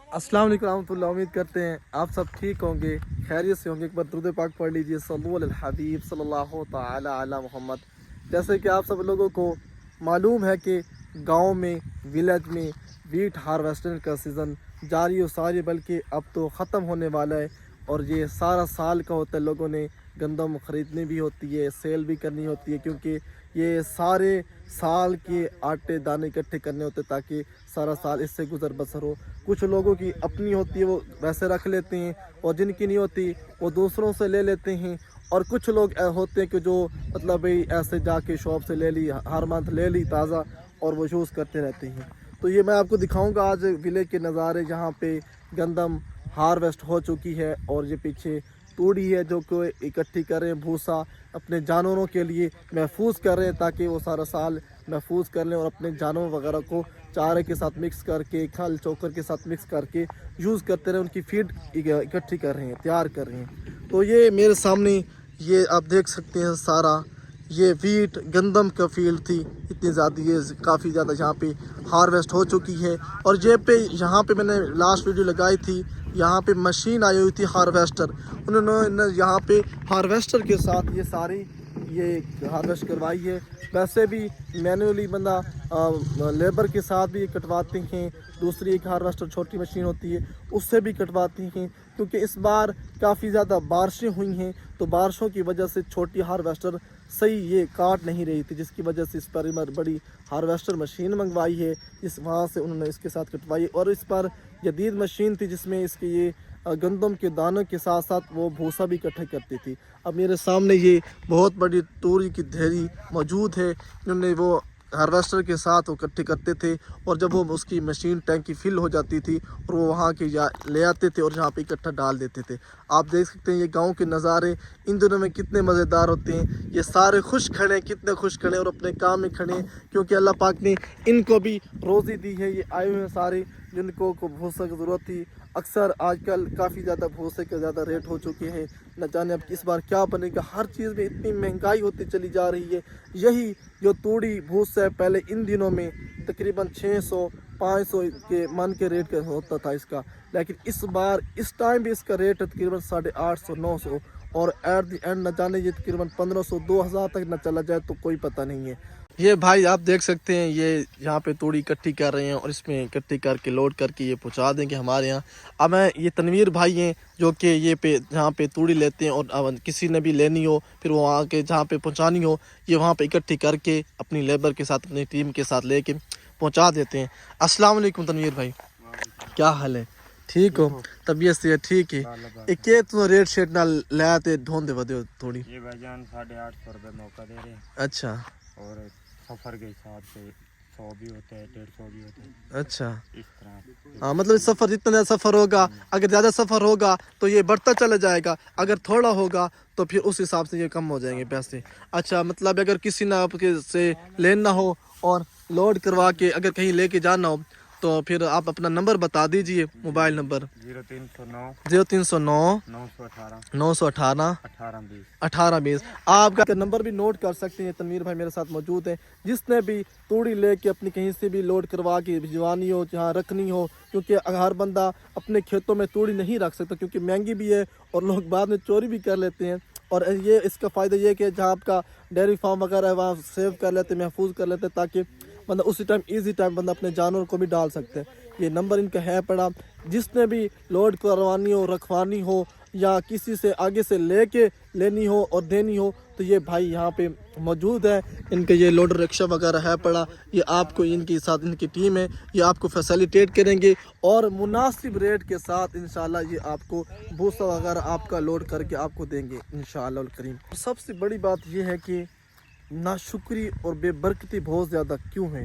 अस्सलाम वालेकुम रहमतुल्लाह। उम्मीद करते हैं आप सब ठीक होंगे, खैरियत से होंगे। एक बार दुरूद पाक पढ़ लीजिए, सल्लल्लाहु अलल हबीब सल्लल्लाहु ताला अला मोहम्मद। जैसे कि आप सब लोगों को मालूम है कि गांव में, विलेज में वीट हार्वेस्टिंग का सीज़न जारी और सारी, बल्कि अब तो ख़त्म होने वाला है। और ये सारा साल का होता है, लोगों ने गंदम ख़रीदनी भी होती है, सेल भी करनी होती है, क्योंकि ये सारे साल के आटे दाने इकट्ठे करने होते हैं ताकि सारा साल इससे गुजर बसर हो। कुछ लोगों की अपनी होती है, वो वैसे रख लेते हैं, और जिनकी नहीं होती वो दूसरों से ले लेते हैं। और कुछ लोग होते हैं कि जो मतलब भाई ऐसे जाके शॉप से ले ली, हर मंथ ले ली ताज़ा, और वो यूज़ करते रहते हैं। तो ये मैं आपको दिखाऊंगा आज विलेज के नज़ारे, जहाँ पे गंदम हार्वेस्ट हो चुकी है। और ये पीछे तूड़ी है जो कि इकट्ठी कर रहे हैं, भूसा अपने जानवरों के लिए महफूज कर रहे हैं ताकि वो सारा साल महफूज कर लें, और अपने जानवर वगैरह को चारे के साथ मिक्स करके, खल चोकर के साथ मिक्स करके यूज़ करते रहे, उनकी फीड इकट्ठी कर रहे हैं, तैयार कर रहे हैं। तो ये मेरे सामने ये आप देख सकते हैं, सारा ये वीट गंदम का फील्ड थी, इतनी ज़्यादा, ये काफ़ी ज़्यादा यहाँ पे हार्वेस्ट हो चुकी है। और यहाँ पे मैंने लास्ट वीडियो लगाई थी, यहाँ पे मशीन आई हुई थी हार्वेस्टर, उन्होंने यहाँ पे हार्वेस्टर के साथ ये सारी ये हार्वेस्ट करवाई है। वैसे भी मैनुअली बंदा लेबर के साथ भी कटवाते हैं, दूसरी एक हार्वेस्टर छोटी मशीन होती है उससे भी कटवाते हैं, क्योंकि इस बार काफ़ी ज़्यादा बारिशें हुई हैं, तो बारिशों की वजह से छोटी हार्वेस्टर सही ये काट नहीं रही थी, जिसकी वजह से इस पर बड़ी हार्वेस्टर मशीन मंगवाई है, इस वहाँ से उन्होंने इसके साथ कटवाई। और इस पर जदीद मशीन थी जिसमें इसके ये गंदम के दानों के साथ साथ वो भूसा भी इकट्ठा करती थी। अब मेरे सामने ये बहुत बड़ी तूरी की ढेरी मौजूद है, इन्होंने वो हार्वेस्टर के साथ वो इकट्ठे करते थे, और जब वो उसकी मशीन टैंकी फिल हो जाती थी और वो वहाँ के ले आते थे और यहाँ पे इकट्ठा डाल देते थे। आप देख सकते हैं ये गांव के नज़ारे इन दिनों में कितने मज़ेदार होते हैं। ये सारे खुश खड़े हैं, कितने खुश खड़े हैं और अपने काम में खड़े हैं, क्योंकि अल्लाह पाक ने इनको भी रोज़ी दी है। ये आए हुए हैं सारे जिनको को भूसा की ज़रूरत थी। अक्सर आजकल काफ़ी ज़्यादा भूसे के ज़्यादा रेट हो चुके हैं, न जाने अब इस बार क्या बनेगा। हर चीज़ में इतनी महंगाई होती चली जा रही है। यही जो तूड़ी भूसा है, पहले इन दिनों में तकरीबन 600-500 के मन के रेट का होता था इसका, लेकिन इस बार इस टाइम भी इसका रेट तकरीबन 850-900, और एट द एंड न जाने ये तकरीबन 1500-2000 तक न चला जाए तो कोई पता नहीं है। ये भाई आप देख सकते हैं, ये यहाँ पे तूड़ी इकट्ठी कर रहे हैं और इसमें इकट्ठी करके लोड करके ये पहुँचा देंगे हमारे यहाँ। अब मैं ये तनवीर भाई हैं जो कि ये यहाँ पे तूड़ी लेते हैं, और अब किसी ने भी लेनी हो फिर वो वहाँ के जहाँ पे पहुँचानी हो, ये वहाँ पे इकट्ठी करके अपनी लेबर के साथ, अपनी टीम के साथ लेके पहुँचा देते हैं। अस्सलाम वालेकुम तनवीर भाई, क्या हाल है? ठीक हो? तबीयत से ठीक है? एक के तुम रेट शेट ना लाते ढूंढ दे थोड़ी। ये भाईजान 850 रुपये मौका दे रहे हैं। अच्छा, और सफ़र के हिसाब से 100 भी होते हैं, 150 भी होते हैं, अच्छा। इस तरह। हाँ, मतलब सफ़र जितना ज़्यादा सफ़र होगा, अगर ज़्यादा सफ़र होगा तो ये बढ़ता चला जाएगा, अगर थोड़ा होगा तो फिर उस हिसाब से ये कम हो जाएंगे पैसे। अच्छा, मतलब अगर किसी ने आपके से लेना हो और लोड करवा के अगर कहीं लेके जाना हो तो फिर आप अपना नंबर बता दीजिए, मोबाइल नंबर 0309 918 1820। आपका नंबर भी नोट कर सकते हैं। तनवीर भाई मेरे साथ मौजूद हैं, जिसने भी तूड़ी लेके अपनी कहीं से भी लोड करवा के भिजवानी हो, जहाँ रखनी हो, क्योंकि हर बंदा अपने खेतों में तूड़ी नहीं रख सकता, क्योंकि महंगी भी है और लोग बाद में चोरी भी कर लेते हैं। और ये इसका फ़ायदा ये है कि जहाँ आपका डेयरी फार्म वगैरह है वहाँ सेव कर लेते, महफूज कर लेते, ताकि बंदा उसी टाइम इजी टाइम बंदा अपने जानवर को भी डाल सकते हैं। ये नंबर इनका है पड़ा, जिसने भी लोड करवानी हो, रखवानी हो, या किसी से आगे से लेके लेनी हो और देनी हो, तो ये भाई यहाँ पे मौजूद है। इनका ये लोडर रिक्शा वगैरह है पड़ा, ये आपको इनके साथ इनकी टीम है, ये आपको फैसिलिटेट करेंगे और मुनासिब रेट के साथ इंशाल्लाह ये आपको भूसा वगैरह आपका लोड करके आपको देंगे इंशाल्लाह अल करीम। सबसे बड़ी बात ये है कि नाशुक्री और बेबरकती बहुत ज़्यादा क्यों है,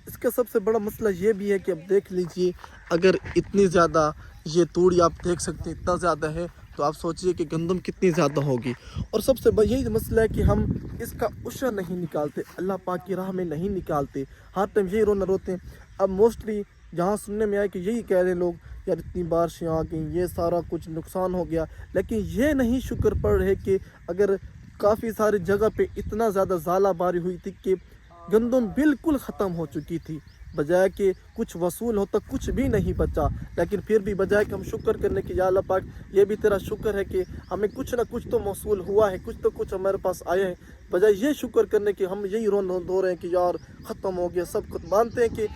इसका सबसे बड़ा मसला ये भी है कि अब देख लीजिए, अगर इतनी ज़्यादा ये तूड़ी आप देख सकते हैं इतना ज़्यादा है, तो आप सोचिए कि गंदम कितनी ज़्यादा होगी। और सबसे बड़ा यही मसला है कि हम इसका उशर नहीं निकालते, अल्लाह पाक की राह में नहीं निकालते, हर टाइम यही रोते हैं। अब मोस्टली जहाँ सुनने में आया कि यही कह रहे हैं लोग, यार इतनी बारिशें आ गई, ये सारा कुछ नुकसान हो गया, लेकिन ये नहीं शुक्र पड़ रहे कि अगर काफ़ी सारी जगह पे इतना ज़्यादा ज़ाला बारी हुई थी कि गंदम बिल्कुल ख़त्म हो चुकी थी, बजाय कि कुछ वसूल हो तो कुछ भी नहीं बचा, लेकिन फिर भी बजाय कि हम शुक्र करने की या अल्लाह पाक ये भी तेरा शुक्र है कि हमें कुछ ना कुछ तो मौसूल हुआ है, कुछ तो कुछ हमारे पास आया है, बजाय ये शुक्र करने की हम यही रो रहे हैं कि यार ख़त्म हो गया सब कुछ। मानते हैं कि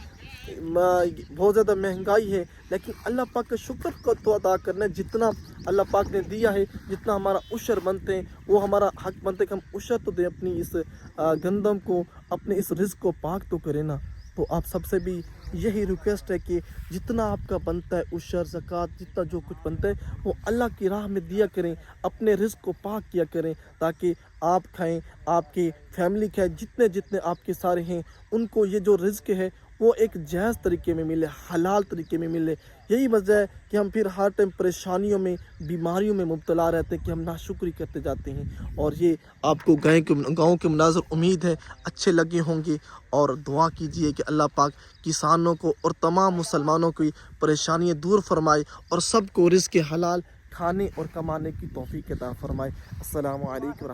बहुत ज़्यादा महंगाई है, लेकिन अल्लाह पाक का शुक्र को तो अदा करना है। जितना अल्लाह पाक ने दिया है, जितना हमारा उशर बनते हैं, वो हमारा हक बनते हैं कि हम उशर तो दें अपनी इस गंदम को, अपने इस रिज़्क़ को पाक तो करें ना। तो आप सबसे भी यही रिक्वेस्ट है कि जितना आपका बनता है उशर ज़कात जितना जो कुछ बनता है वो अल्लाह की राह में दिया करें, अपने रिज़्क़ को पाक किया करें, ताकि आप खाएं, आपकी फैमिली खाए, जितने जितने आपके सारे हैं उनको ये जो रिज़्क़ है वो एक जायज़ तरीके में मिले, हलाल तरीके में मिले। यही वजह है कि हम फिर हर टाइम परेशानियों में, बीमारियों में मुब्तला रहते हैं कि हम नाशुक्री करते जाते हैं। और ये आपको गाँव के मनाज़र उम्मीद है अच्छे लगे होंगे, और दुआ कीजिए कि अल्लाह पाक किसानों को और तमाम मुसलमानों की परेशानियाँ दूर फरमाए और सबको रिज़्क़ हलाल खाने और कमाने की तौफीक अता फरमाए। अस्सलामु अलैकुम।